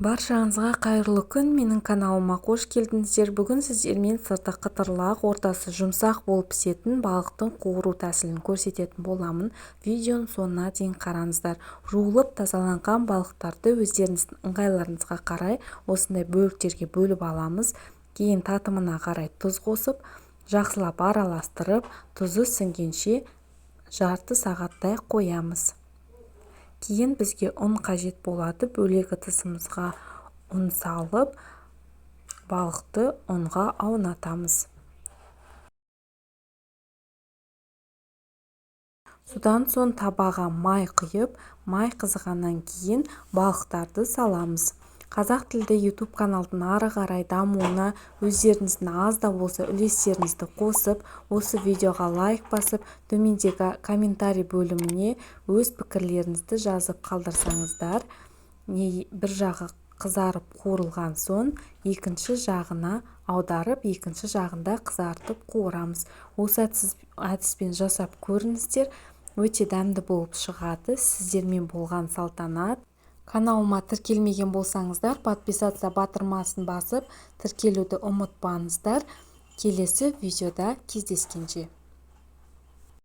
Баршаңызға қайырлы күн, менің каналыма қош келдіңіздер. Бүгін сіздермен сырты қытырлақ, ортасы жұмсақ болып пісетін балықтың қуыру тәсілін көрсететін боламын. Видеоның соңына дейін қараңыздар. Жуылып тазаланған балықтарды өздеріңіздің ыңғайларыңызға қарай осындай бөліктерге бөліп аламыз. Кейін татымына қарай тұз қосып, жақсылап араластырып, тұзы сіңгенше жарты сағаттай қоямыз. Кейін бізге ұн қажет болады. Бөлек ыдысымызға ұн салып, балықты ұнға аунатамыз. Содан соң табаға май құйып, май қызғаннан кейін балықтарды саламыз. Қазақ тілді YouTube каналдың ары қарай дамуына өздеріңіздің аз да болса үлестеріңізді қосып, осы видеоға лайк басып, төмендегі комментарий бөліміне өз пікірлеріңізді жазып қалдырсаңыздар, бір жағы қызарып қуырылған соң екінші жағына аударып, екінші жағында қызартып қуырамыз. Осы әдіспен жасап көріңіздер, өте дәмді болып шығады. Сіздермен болған Салтанат. Каналыма тіркелмеген болсаңыздар, подписаться батырмасын басып, тіркелуді ұмытпаңыздар. Келесі видеода кездескенше.